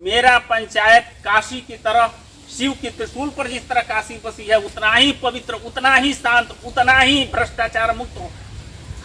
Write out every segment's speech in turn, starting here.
मेरा पंचायत काशी की तरह, शिव के त्रिशूल पर जिस तरह काशी बसी है, उतना ही पवित्र, उतना ही शांत, उतना ही भ्रष्टाचार मुक्त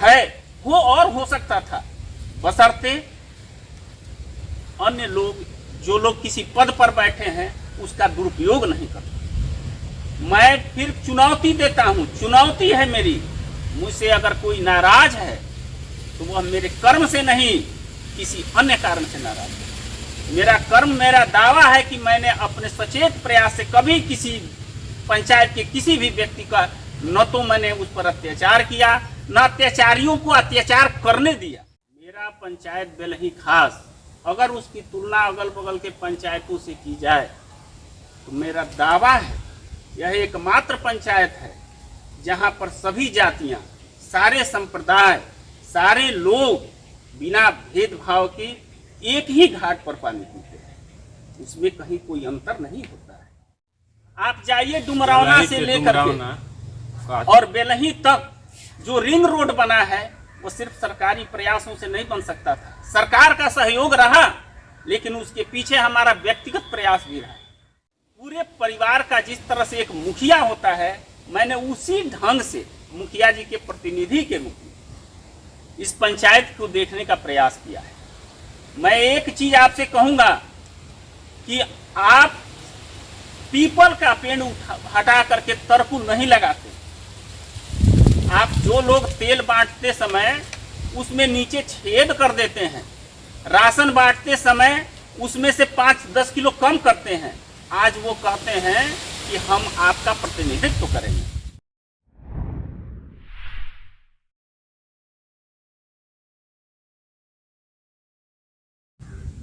है वो, और हो सकता था, बशर्ते अन्य लोग, जो लोग किसी पद पर बैठे हैं, उसका दुरुपयोग नहीं करते। मैं फिर चुनौती देता हूं, चुनौती है मेरी, मुझसे अगर कोई नाराज है तो वह मेरे कर्म से नहीं, किसी अन्य कारण से नाराज है। मेरा कर्म, मेरा दावा है कि मैंने अपने सचेत प्रयास से कभी किसी पंचायत के किसी भी व्यक्ति का न तो मैंने उस पर अत्याचार किया, न अत्याचारियों को अत्याचार करने दिया। मेरा पंचायत बेलही खास, अगर उसकी तुलना अगल बगल के पंचायतों से की जाए तो मेरा दावा है यह एकमात्र पंचायत है जहां पर सभी जातियां, सारे संप्रदाय, सारे लोग बिना भेदभाव के एक ही घाट पर पानी पीते हैं। उसमें कहीं कोई अंतर नहीं होता है। आप जाइए डुमरौना से लेकर के और बेलही तक जो रिंग रोड बना है, वो सिर्फ सरकारी प्रयासों से नहीं बन सकता था। सरकार का सहयोग रहा, लेकिन उसके पीछे हमारा व्यक्तिगत प्रयास भी रहा। पूरे परिवार का जिस तरह से एक मुखिया होता है, मैंने उसी ढंग से मुखिया जी के प्रतिनिधि के रूप में इस पंचायत को देखने का प्रयास किया है। मैं एक चीज आपसे कहूंगा कि आप पीपल का पेड़ हटा करके तरकुल नहीं लगाते। आप जो लोग तेल बांटते समय उसमें नीचे छेद कर देते हैं, राशन बांटते समय उसमें से 5-10 किलो कम करते हैं, आज वो कहते हैं कि हम आपका प्रतिनिधित्व करेंगे।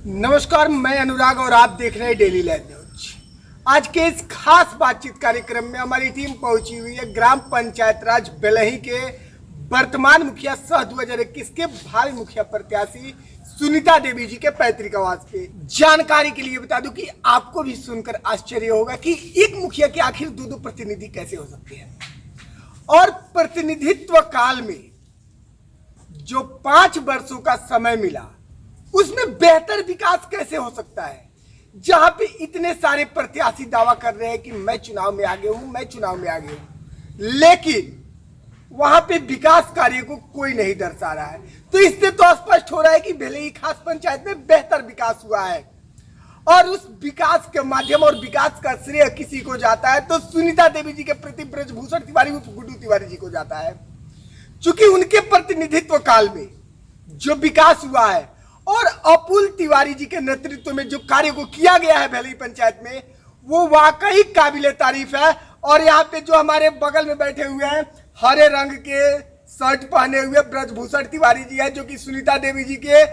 नमस्कार, मैं अनुराग और आप देख रहे हैं डेली लाइव न्यूज। आज के इस खास बातचीत कार्यक्रम में हमारी टीम पहुंची हुई है ग्राम पंचायत राज बेलही के वर्तमान मुखिया सह 2021 के भावी मुखिया प्रत्याशी सुनीता देवी जी के पैतृक आवास पे। जानकारी के लिए बता दूं कि आपको भी सुनकर आश्चर्य होगा कि एक मुखिया के आखिर दो प्रतिनिधि कैसे हो सकते हैं, और प्रतिनिधित्व काल में जो 5 वर्षों का समय मिला उसमें बेहतर विकास कैसे हो सकता है, जहां पे इतने सारे प्रत्याशी दावा कर रहे हैं कि मैं चुनाव में आगे हूं, मैं चुनाव में आगे हूं, लेकिन वहां पे विकास कार्य को कोई नहीं दर्शा रहा है। तो इससे तो स्पष्ट हो रहा है कि बेलही खास पंचायत में बेहतर विकास हुआ है, और उस विकास के माध्यम और विकास का श्रेय किसी को जाता है तो सुनीता देवी जी के प्रति ब्रजभूषण तिवारी उर्फ गुड्डू तिवारी जी को जाता है। चूंकि उनके प्रतिनिधित्व काल में जो विकास हुआ है और अपुल तिवारी जी के नेतृत्व में जो कार्य को किया गया है बेलही पंचायत में, वो वाकई काबिले तारीफ है। और यहाँ पे जो हमारे बगल में बैठे हुए हैं, हरे रंग के शर्ट पहने हुए ब्रजभूषण तिवारी जी है, जो कि सुनीता देवी जी के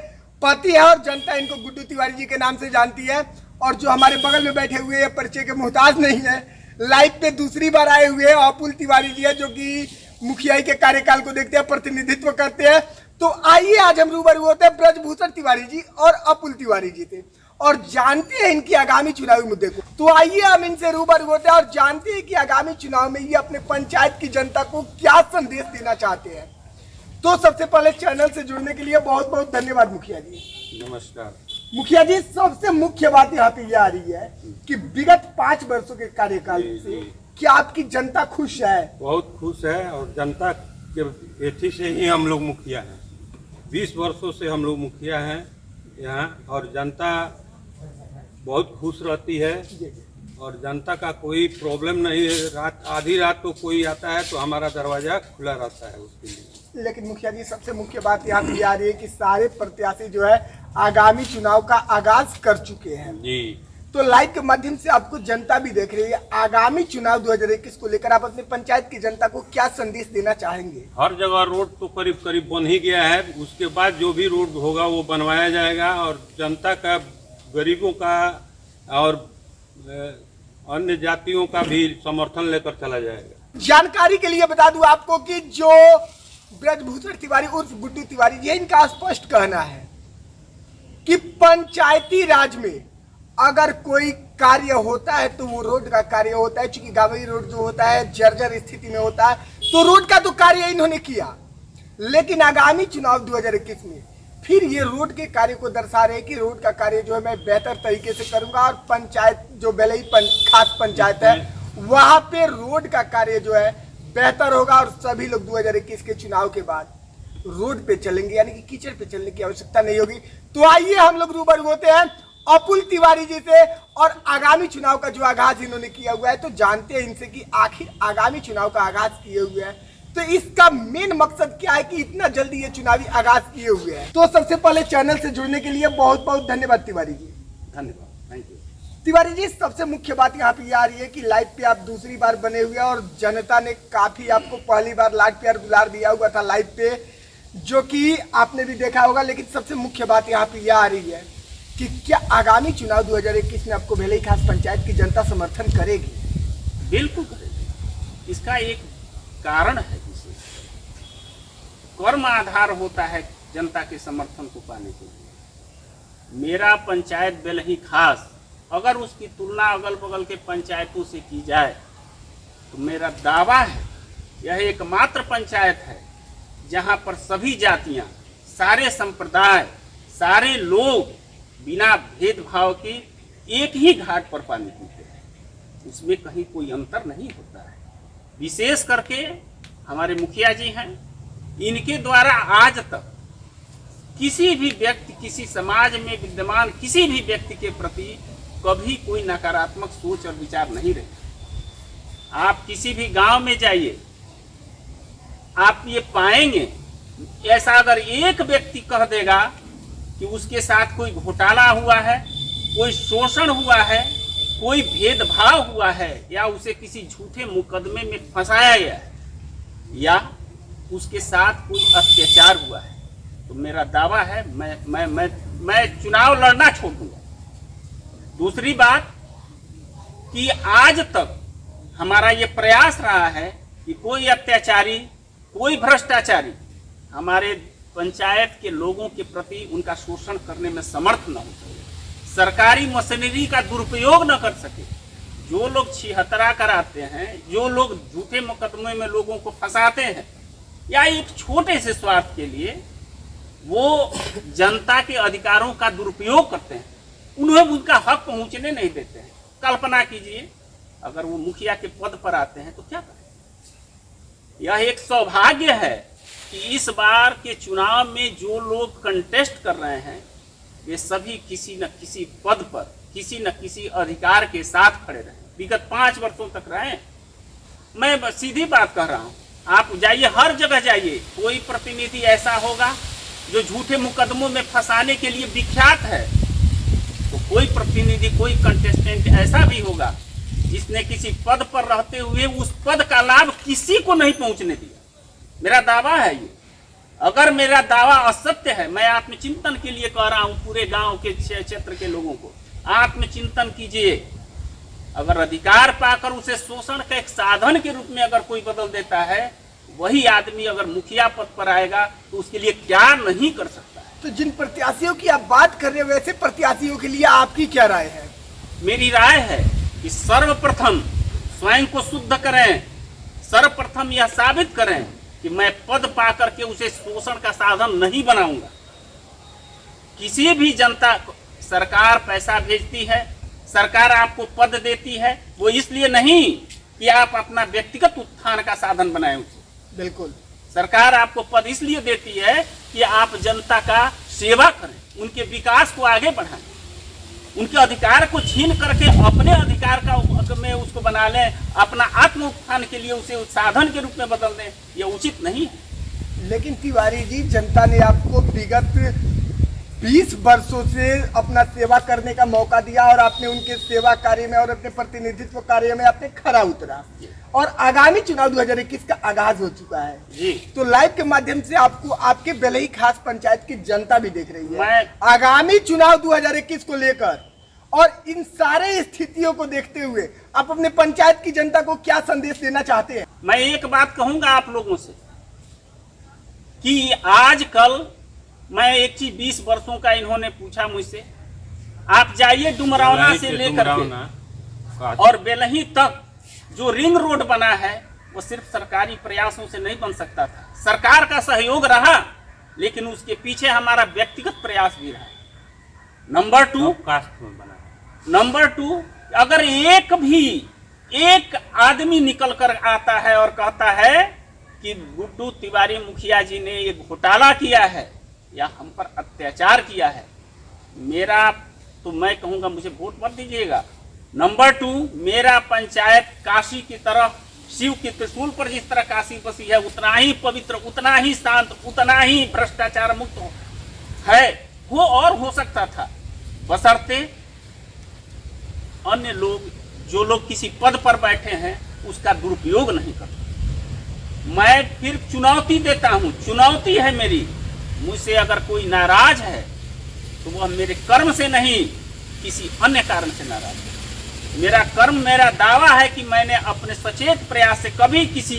पति है और जनता इनको गुड्डू तिवारी जी के नाम से जानती है। और जो हमारे बगल में बैठे हुए हैं, परिचय के मोहताज नहीं है, लाइव पे दूसरी बार आए हुए अपुल तिवारी जी है, जो कि मुखिया के कार्यकाल को देखते हैं, प्रतिनिधित्व करते हैं। तो आइए आज हम रूबरू होते हैं ब्रजभूषण तिवारी जी और अपुल तिवारी जी थे, और जानते हैं इनकी आगामी चुनावी मुद्दे को। तो आइए हम इनसे रूबरू होते हैं और जानते हैं कि आगामी चुनाव में ये अपने पंचायत की जनता को क्या संदेश देना चाहते हैं। तो सबसे पहले चैनल से जुड़ने के लिए बहुत बहुत धन्यवाद मुखिया जी। नमस्कार मुखिया जी, सबसे मुख्य बात यहाँ पे यह आ रही है कि विगत 5 वर्षों के कार्यकाल से क्या आपकी जनता खुश है? बहुत खुश है, और जनता के एथी से ही हम लोग मुखिया हैं। 20 वर्षों से हम लोग मुखिया हैं यहाँ, और जनता बहुत खुश रहती है, और जनता का कोई प्रॉब्लम नहीं है। रात आधी रात को कोई आता है तो हमारा दरवाजा खुला रहता है उसके लिए। लेकिन मुखिया जी, सबसे मुख्य बात यहाँ पे आ रही है कि सारे प्रत्याशी जो है आगामी चुनाव का आगाज कर चुके हैं जी। तो लाइव के माध्यम से आपको जनता भी देख रही है। आगामी चुनाव 2021 को लेकर आप अपने पंचायत की जनता को क्या संदेश देना चाहेंगे? हर जगह रोड तो करीब करीब बन ही गया है, उसके बाद जो भी रोड होगा वो बनवाया जाएगा, और जनता का, गरीबों का और अन्य जातियों का भी समर्थन लेकर चला जाएगा। जानकारी के लिए बता दूं आपको कि जो ब्रजभूषण तिवारी उर्फ गुड्डू तिवारी जी, इनका स्पष्ट कहना है कि पंचायती राज में अगर कोई कार्य होता है तो वो रोड का कार्य होता है। चूंकि गावई रोड जो होता है जर्जर स्थिति में होता है, तो रोड का तो कार्य इन्होंने किया, लेकिन आगामी चुनाव 2021 में फिर ये रोड के कार्य को दर्शा रहे हैं कि रोड का कार्य जो है मैं बेहतर तरीके से करूंगा, और पंचायत जो बेलही खास पंचायत है वहां पे रोड का कार्य जो है बेहतर होगा, और सभी लोग 2021 के चुनाव के बाद रोड पे चलेंगे, यानी कि कीचड़ पे चलने की आवश्यकता नहीं होगी। तो आइए हम लोग रूबरू होते हैं अपुल तिवारी जी से, और आगामी चुनाव का जो आगाज इन्होंने किया हुआ है तो जानते हैं इनसे कि आखिर आगामी चुनाव का आगाज किए हुए हैं तो इसका मेन मकसद क्या है कि इतना जल्दी ये चुनावी आगाज किए हुए हैं। तो सबसे पहले चैनल से जुड़ने के लिए बहुत बहुत धन्यवाद तिवारी जी। धन्यवाद, थैंक यू। तिवारी जी, सबसे मुख्य बात यहाँ पे आ रही है कि लाइव पे आप दूसरी बार बने हुए हैं और जनता ने काफी आपको पहली बार लाड प्यार गुलार दिया हुआ था लाइव पे, जो कि आपने भी देखा होगा। लेकिन सबसे मुख्य बात यहाँ पे यह आ रही है कि क्या आगामी चुनाव 2021 में आपको बेलही खास पंचायत की जनता समर्थन करेगी? बिल्कुल करेगी। इसका एक कारण है, विशेष कर्म आधार होता है जनता के समर्थन को पाने के लिए। मेरा पंचायत बेलही खास अगर उसकी तुलना अगल बगल के पंचायतों से की जाए तो मेरा दावा है यह एकमात्र पंचायत है जहां पर सभी जातियां, सारे संप्रदाय, सारे लोग बिना भेदभाव के एक ही घाट पर पानी पीते हैं। उसमें कहीं कोई अंतर नहीं होता है। विशेष करके हमारे मुखिया जी हैं, इनके द्वारा आज तक किसी भी व्यक्ति, किसी समाज में विद्यमान किसी भी व्यक्ति के प्रति कभी कोई नकारात्मक सोच और विचार नहीं रहे। आप किसी भी गांव में जाइए, आप ये पाएंगे, ऐसा अगर एक व्यक्ति कह देगा कि उसके साथ कोई घोटाला हुआ है, कोई शोषण हुआ है, कोई भेदभाव हुआ है, या उसे किसी झूठे मुकदमे में फंसाया गया है, या उसके साथ कोई अत्याचार हुआ है, तो मेरा दावा है मैं चुनाव लड़ना छोड़ दूंगा। दूसरी बात कि आज तक हमारा ये प्रयास रहा है कि कोई अत्याचारी, कोई भ्रष्टाचारी हमारे पंचायत के लोगों के प्रति उनका शोषण करने में समर्थ न हो सके, सरकारी मशीनरी का दुरुपयोग न कर सके। जो लोग छिहत्तरा कराते हैं, जो लोग झूठे मुकदमे में लोगों को फंसाते हैं, या एक छोटे से स्वार्थ के लिए वो जनता के अधिकारों का दुरुपयोग करते हैं, उन्हें उनका हक पहुंचने नहीं देते हैं। कल्पना कीजिए अगर वो मुखिया के पद पर आते हैं तो क्या करें। यह एक सौभाग्य है कि इस बार के चुनाव में जो लोग कंटेस्ट कर रहे हैं वे सभी किसी न किसी पद पर, किसी न किसी अधिकार के साथ खड़े रहे, विगत 5 वर्षों तक रहे। मैं सीधी बात कह रहा हूँ, आप जाइए, हर जगह जाइए, कोई प्रतिनिधि ऐसा होगा जो झूठे मुकदमों में फंसाने के लिए विख्यात है, तो कोई प्रतिनिधि, कोई कंटेस्टेंट ऐसा भी होगा जिसने किसी पद पर रहते हुए उस पद का लाभ किसी को नहीं पहुंचने दिया। मेरा दावा है ये। अगर मेरा दावा असत्य है, मैं आत्मचिंतन के लिए कह रहा हूं पूरे गांव के क्षेत्र के लोगों को, आत्मचिंतन कीजिए। अगर अधिकार पाकर उसे शोषण का एक साधन के रूप में अगर कोई बदल देता है, वही आदमी अगर मुखिया पद पर आएगा तो उसके लिए क्या नहीं कर सकता है। तो जिन प्रत्याशियों की आप बात कर रहे हो, वैसे प्रत्याशियों के लिए आपकी क्या राय है? मेरी राय है कि सर्वप्रथम स्वयं को शुद्ध करें, सर्वप्रथम यह साबित करें कि मैं पद पाकर के उसे शोषण का साधन नहीं बनाऊंगा। किसी भी जनता को सरकार पैसा भेजती है, सरकार आपको पद देती है, वो इसलिए नहीं कि आप अपना व्यक्तिगत उत्थान का साधन बनाएं उसे। बिल्कुल, सरकार आपको पद इसलिए देती है कि आप जनता का सेवा करें, उनके विकास को आगे बढ़ाएं, उनके अधिकार को छीन करके अपने अधिकार का में उसको बना लें, अपना आत्म उत्थान के लिए उसे साधन के रूप में बदल दें, ये उचित नहीं है। लेकिन तिवारी जी, जनता ने आपको विगत 20 वर्षों से अपना सेवा करने का मौका दिया और आपने उनके सेवा कार्य में और अपने प्रतिनिधित्व कार्य में आपने खरा उतरा, और आगामी चुनाव 2021 का आगाज हो चुका है जी। तो लाइव के माध्यम से आपको आपके बेलही खास पंचायत की जनता भी देख रही है। आगामी चुनाव 2021 को लेकर और इन सारे स्थितियों को देखते हुए आप अपने पंचायत की जनता को क्या संदेश देना चाहते हैं? मैं एक बात कहूंगा आप लोगों से कि आजकल मैं एक चीज 20 वर्षों का इन्होंने पूछा मुझसे, आप जाइए डुमरौना से लेकर के और बेलही तक जो रिंग रोड बना है वो सिर्फ सरकारी प्रयासों से नहीं बन सकता था। सरकार का सहयोग रहा, लेकिन उसके पीछे हमारा व्यक्तिगत प्रयास भी रहा। नंबर टू, कास्ट में बना। नंबर टू, अगर एक आदमी निकल कर आता है और कहता है कि गुड्डू तिवारी मुखिया जी ने ये घोटाला किया है या हम पर अत्याचार किया है, मेरा तो मैं कहूंगा मुझे वोट मत दीजिएगा। नंबर टू, मेरा पंचायत काशी की तरह, शिव के त्रिशूल पर जिस तरह काशी बसी है, उतना ही पवित्र, उतना ही शांत, उतना ही भ्रष्टाचार मुक्त है, वो और हो सकता था, बशर्ते अन्य लोग, जो लोग किसी पद पर बैठे हैं, उसका दुरुपयोग नहीं करते। मैं फिर चुनौती देता हूं, चुनौती है मेरी, मुझसे अगर कोई नाराज है तो वह मेरे कर्म से नहीं, किसी अन्य कारण से नाराज है। मेरा कर्म, मेरा दावा है कि मैंने अपने सचेत प्रयास से कभी किसी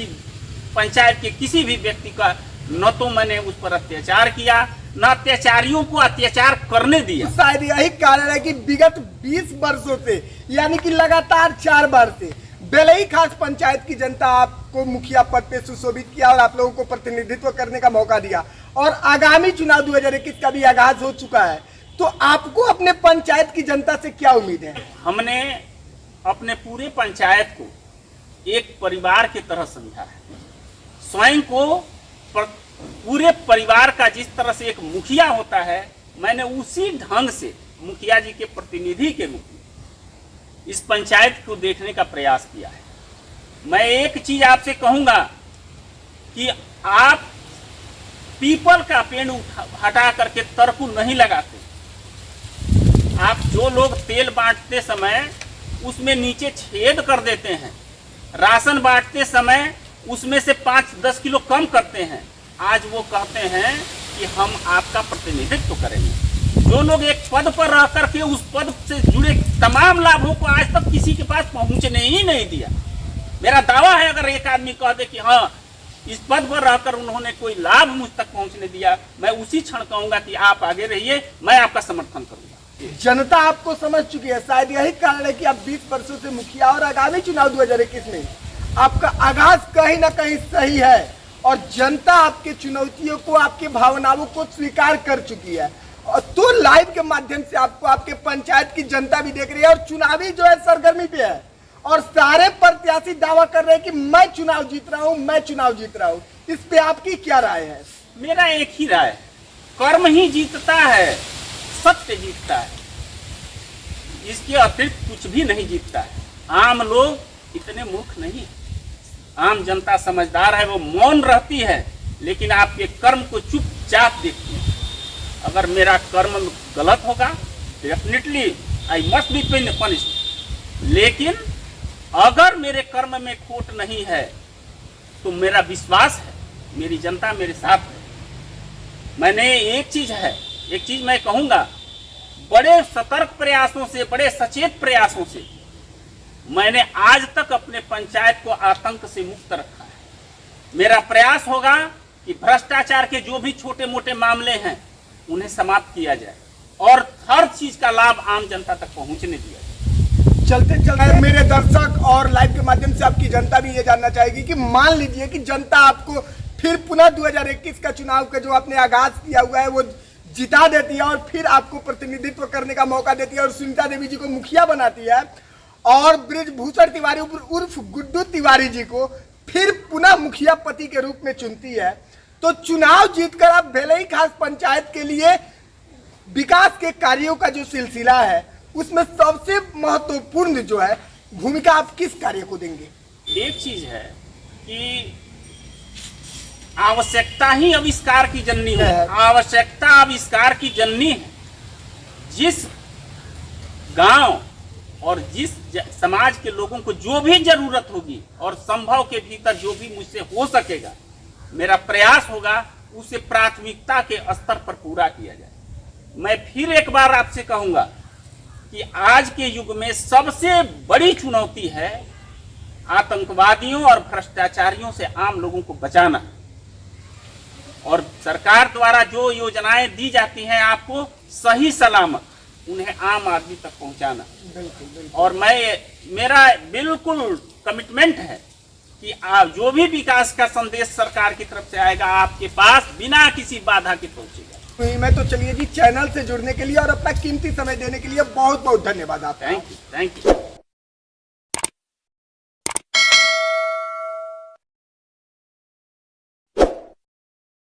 पंचायत के किसी भी व्यक्ति का न तो मैंने उस पर अत्याचार किया, न अत्याचारियों को अत्याचार करने दिया। तो शायद यही कारण है कि विगत 20 वर्षों से, यानी कि लगातार 4 बार से बेलई खास पंचायत की जनता आपको मुखिया पद पे सुशोभित किया और आप लोगों को प्रतिनिधित्व करने का मौका दिया, और आगामी चुनाव 2021 का भी आगाज हो चुका है। तो आपको अपने पंचायत की जनता से क्या उम्मीद है? हमने अपने पूरे पंचायत को एक परिवार की तरह समझा है। स्वयं को पूरे परिवार का जिस तरह से एक मुखिया होता है, मैंने उसी ढंग से मुखिया जी के प्रतिनिधि के रूप में इस पंचायत को देखने का प्रयास किया है। मैं एक चीज आपसे कहूंगा कि आप पीपल का पेड़ हटा करके तरकू नहीं लगाते। आप जो लोग तेल बांटते समय उसमें नीचे छेद कर देते हैं, राशन बांटते समय उसमें से 5-10 किलो कम करते हैं, आज वो कहते हैं कि हम आपका प्रतिनिधित्व करेंगे। जो लोग एक पद पर रह करके उस पद से जुड़े तमाम लाभों को आज तक किसी के पास पहुंचने ही नहीं दिया। मेरा दावा है, अगर एक आदमी कह दे कि हाँ इस पद पर रहकर उन्होंने कोई लाभ मुझ तक पहुंचने दिया, मैं उसी क्षण कहूंगा कि आप आगे रहिए, मैं आपका समर्थन करूंगा। जनता आपको समझ चुकी है, शायद यही कारण है कि आप 20 वर्षों से मुखिया, और आगामी चुनाव 2021 में आपका आगाज कहीं ना कहीं सही है, और जनता आपके चुनौतियों को, आपके भावनाओं को स्वीकार कर चुकी है। और तो लाइव के माध्यम से आपको आपके पंचायत की जनता भी देख रही है, और चुनावी जो है सरगर्मी पे है, और सारे प्रत्याशी दावा कर रहे हैं कि मैं चुनाव जीत रहा हूं, मैं चुनाव जीत रहा हूं। इस पे आपकी क्या राय है? मेरा एक ही राय, कर्म ही जीतता है, सत्य जीतता है, इसके अतिरिक्त कुछ भी नहीं जीतता है। आम लोग इतने मूर्ख नहीं, आम जनता समझदार है, वो मौन रहती है, लेकिन आपके कर्म को चुपचाप देखती है। अगर मेरा कर्म गलत होगा, definitely I must be punished, लेकिन अगर मेरे कर्म में खोट नहीं है तो मेरा विश्वास है मेरी जनता मेरे साथ है। मैंने एक चीज मैं कहूंगा, बड़े सतर्क प्रयासों से, बड़े सचेत प्रयासों से मैंने आज तक अपने पंचायत को आतंक से मुक्त रखा है। मेरा प्रयास होगा कि भ्रष्टाचार के जो भी छोटे मोटे मामले हैं उन्हें समाप्त किया जाए और हर चीज का लाभ आम जनता तक पहुंचने दिया जाए। चलते चलते मेरे दर्शक और लाइव के माध्यम से आपकी जनता भी ये जानना चाहेगी कि मान लीजिए कि जनता आपको फिर पुनः 2021 का चुनाव का जो आपने आगाज किया हुआ है वो जिता देती है, और फिर आपको प्रतिनिधित्व करने का मौका देती है, और सुनीता देवी जी को मुखिया बनाती है, और बृजभूषण तिवारी उर्फ गुड्डू तिवारी जी को फिर पुनः मुखिया पति के रूप में चुनती है, तो चुनाव जीतकर आप बेलई खास पंचायत के लिए विकास के कार्यों का जो सिलसिला है उसमें सबसे महत्वपूर्ण जो है भूमिका आप किस कार्य को देंगे? एक चीज है कि आवश्यकता ही आविष्कार की जननी है, आवश्यकता आविष्कार की जननी है। जिस गांव और जिस समाज के लोगों को जो भी जरूरत होगी और संभव के भीतर जो भी मुझसे हो सकेगा, मेरा प्रयास होगा उसे प्राथमिकता के स्तर पर पूरा किया जाए। मैं फिर एक बार आपसे कहूंगा कि आज के युग में सबसे बड़ी चुनौती है आतंकवादियों और भ्रष्टाचारियों से आम लोगों को बचाना, और सरकार द्वारा जो योजनाएं दी जाती हैं आपको सही सलामत उन्हें आम आदमी तक पहुंचाना। और मेरा बिल्कुल कमिटमेंट है कि जो भी विकास का संदेश सरकार की तरफ से आएगा आपके पास बिना किसी बाधा के पहुंचेगा। मैं तो चलिए जी, चैनल से जुड़ने के लिए और अपना कीमती समय देने के लिए बहुत बहुत धन्यवाद आपका। Thank you.